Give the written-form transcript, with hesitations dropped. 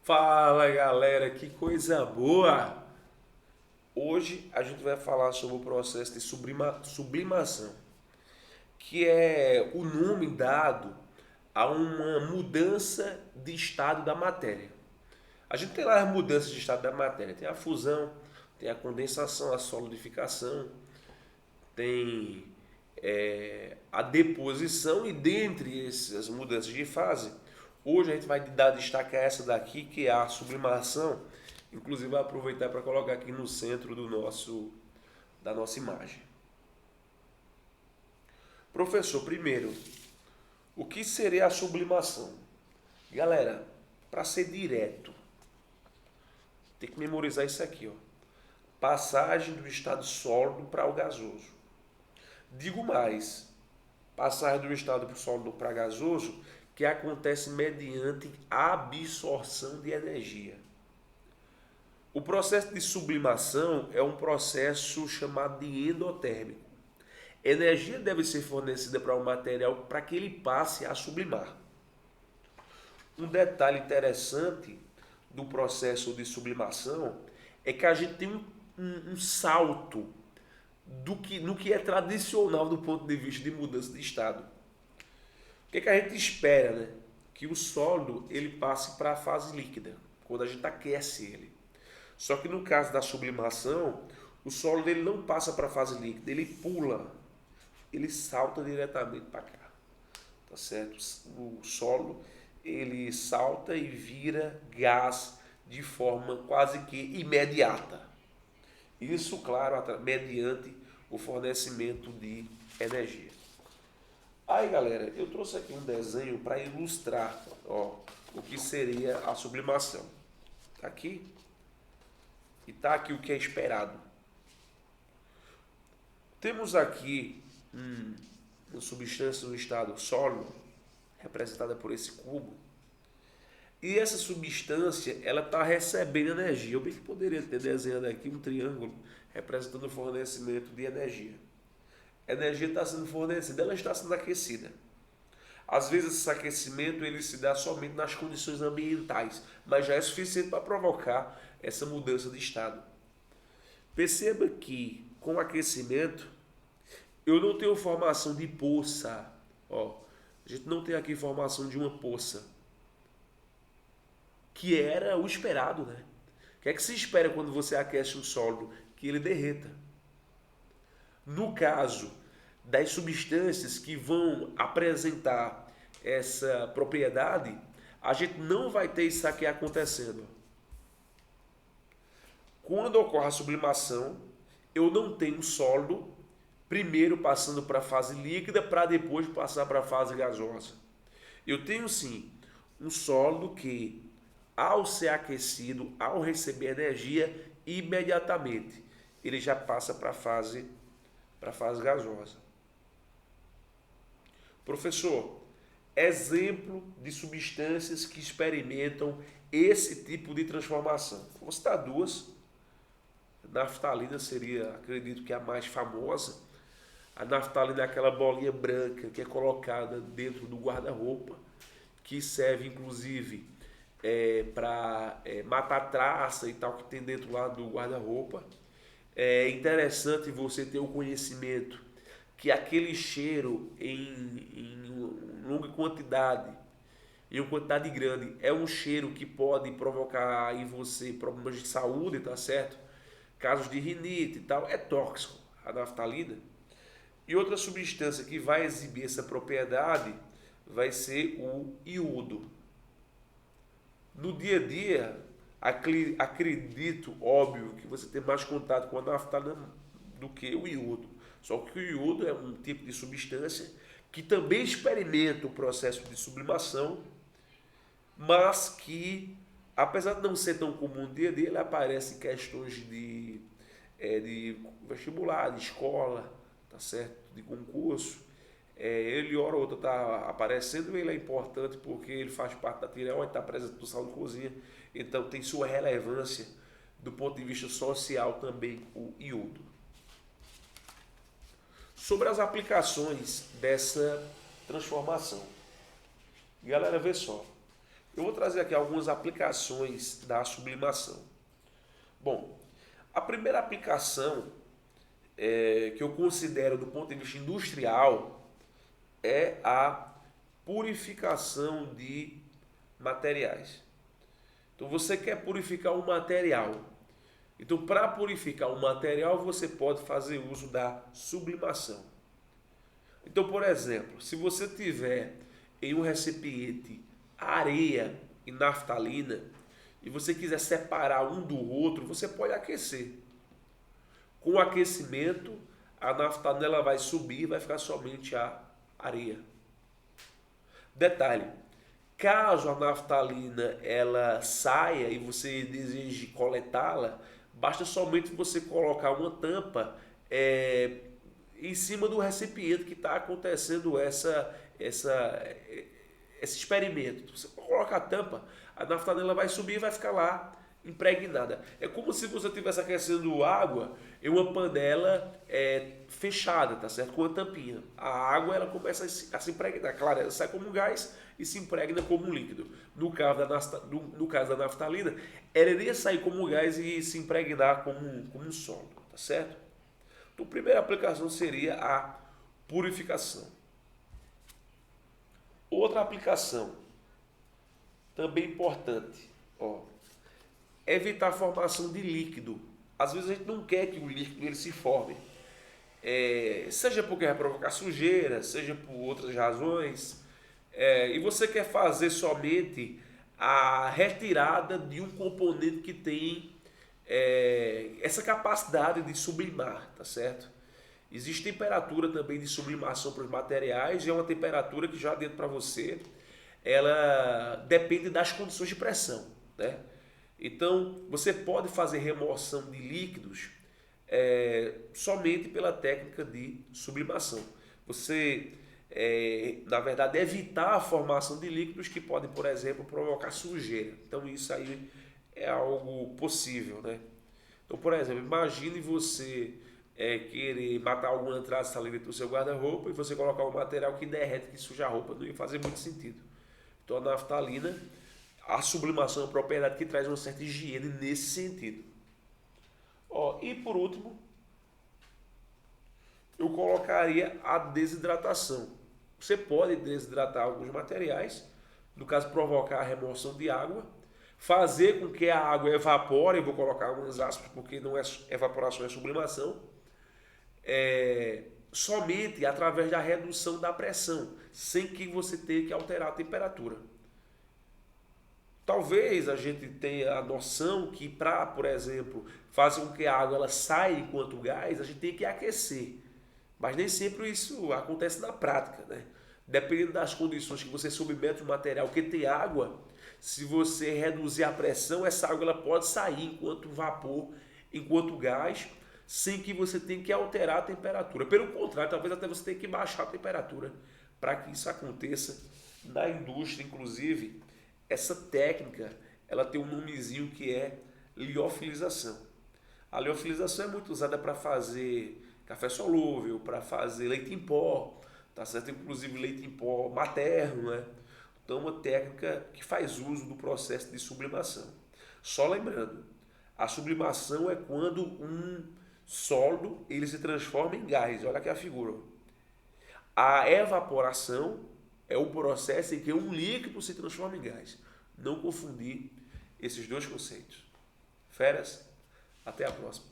Fala galera, que coisa boa! Hoje a gente vai falar sobre o processo de sublimação, que é o nome dado a uma mudança de estado da matéria. A gente tem lá as mudanças de estado da matéria: tem a fusão, tem a condensação, a solidificação, tem a deposição, e dentre essas mudanças de fase, hoje a gente vai dar destaque a essa daqui, que é a sublimação. Inclusive vai aproveitar para colocar aqui no centro da nossa imagem. Professor, primeiro, o que seria a sublimação? Galera, para ser direto, tem que memorizar isso aqui, ó. Passagem do estado sólido para o gasoso. Digo mais, passagem do estado sólido para gasoso que acontece mediante absorção de energia. O processo de sublimação é um processo chamado de endotérmico. Energia deve ser fornecida para o material para que ele passe a sublimar. Um detalhe interessante do processo de sublimação é que a gente tem um salto no que é tradicional do ponto de vista de mudança de estado. O que a gente espera, né? Que o sólido ele passe para a fase líquida, quando a gente aquece ele. Só que no caso da sublimação, o sólido ele não passa para a fase líquida, ele pula, ele salta diretamente para cá, tá certo? O solo ele salta e vira gás de forma quase que imediata. Isso, claro, mediante o fornecimento de energia. Aí, galera, eu trouxe aqui um desenho para ilustrar, ó, o que seria a sublimação. Tá aqui e tá aqui o que é esperado. Temos aqui uma substância no estado sólido, representada por esse cubo, e essa substância ela está recebendo energia. Eu bem que poderia ter desenhado aqui um triângulo representando o fornecimento de energia. A energia está sendo fornecida, ela está sendo aquecida. Às vezes esse aquecimento ele se dá somente nas condições ambientais, mas já é suficiente para provocar essa mudança de estado. Perceba que com o aquecimento eu não tenho formação de poça. Ó, a gente não tem aqui formação de uma poça, que era o esperado, né? O que é que se espera quando você aquece um sólido? Que ele derreta. No caso das substâncias que vão apresentar essa propriedade, a gente não vai ter isso aqui acontecendo. Quando ocorre a sublimação, eu não tenho sólido primeiro passando para a fase líquida para depois passar para a fase gasosa. Eu tenho sim um sólido que, ao ser aquecido, ao receber energia, imediatamente ele já passa para a fase gasosa. Professor, exemplo de substâncias que experimentam esse tipo de transformação. Vou citar duas. A naftalina seria, acredito que a mais famosa. A naftalina é aquela bolinha branca que é colocada dentro do guarda-roupa, que serve inclusive para matar traça e tal que tem dentro lá do guarda-roupa. É interessante você ter o conhecimento que aquele cheiro em longa quantidade, em uma quantidade grande, é um cheiro que pode provocar em você problemas de saúde, tá certo? Casos de rinite e tal, é tóxico a naftalina. E outra substância que vai exibir essa propriedade vai ser o iodo. No dia a dia, acredito, óbvio, que você tem mais contato com a naftalina do que o iodo. Só que o iodo é um tipo de substância que também experimenta o processo de sublimação, mas que, apesar de não ser tão comum no dia a dia, ele aparece em questões de vestibular, de escola, tá certo? De concurso. Ele, hora ou outra, está aparecendo, e ele é importante porque ele faz parte da tireoide, está presente no sal de cozinha, então tem sua relevância do ponto de vista social também, o iodo. Sobre as aplicações dessa transformação. Galera, vê só. Eu vou trazer aqui algumas aplicações da sublimação. Bom, a primeira aplicação que eu considero do ponto de vista industrial é a purificação de materiais. Então você quer purificar um material. Então, para purificar um material, você pode fazer uso da sublimação. Então, por exemplo, se você tiver em um recipiente areia e naftalina e você quiser separar um do outro, você pode aquecer. Com o aquecimento, a naftalina vai subir e vai ficar somente a areia. Detalhe, caso a naftalina ela saia e você deseje coletá-la, basta somente você colocar uma tampa em cima do recipiente que está acontecendo esse experimento. Você coloca a tampa, a naftalina vai subir e vai ficar lá impregnada. É como se você estivesse aquecendo água em uma panela fechada, tá certo? Com a tampinha. A água ela começa a se impregnar. Claro, ela sai como gás e se impregna como líquido. No caso da naftalina, ela iria sair como gás e se impregnar como um sólido, tá certo? Então, a primeira aplicação seria a purificação. Outra aplicação, também importante, evitar a formação de líquido. Às vezes a gente não quer que o líquido ele se forme. Seja porque vai provocar sujeira, seja por outras razões. E você quer fazer somente a retirada de um componente que tem essa capacidade de sublimar, tá certo? Existe temperatura também de sublimação para os materiais, e é uma temperatura que já dentro para você, ela depende das condições de pressão, né? Então, você pode fazer remoção de líquidos somente pela técnica de sublimação. Você, na verdade, evitar a formação de líquidos que podem, por exemplo, provocar sujeira. Então, isso aí é algo possível, né? Então, por exemplo, imagine você querer matar alguma traça ali dentro do seu guarda-roupa e você colocar um material que derrete, que suja a roupa. Não ia fazer muito sentido. Então, a naftalina, a sublimação é uma propriedade que traz uma certa higiene nesse sentido. E por último, eu colocaria a desidratação. Você pode desidratar alguns materiais, no caso provocar a remoção de água, fazer com que a água evapore, eu vou colocar algumas aspas porque não é evaporação, é sublimação, somente através da redução da pressão, sem que você tenha que alterar a temperatura. Talvez a gente tenha a noção que para, por exemplo, fazer com que a água ela saia enquanto gás, a gente tem que aquecer. Mas nem sempre isso acontece na prática, né? Dependendo das condições que você submete o material que tem água, se você reduzir a pressão, essa água ela pode sair enquanto vapor, enquanto gás, sem que você tenha que alterar a temperatura. Pelo contrário, talvez até você tenha que baixar a temperatura para que isso aconteça. Na indústria, inclusive, essa técnica ela tem um nomezinho que é liofilização. A liofilização é muito usada para fazer café solúvel, para fazer leite em pó, tá certo? Inclusive leite em pó materno, né? Então, uma técnica que faz uso do processo de sublimação. Só lembrando, a sublimação é quando um sólido ele se transforma em gás. Olha aqui a figura. A evaporação é o processo em que um líquido se transforma em gás. Não confundir esses dois conceitos. Feras, até a próxima.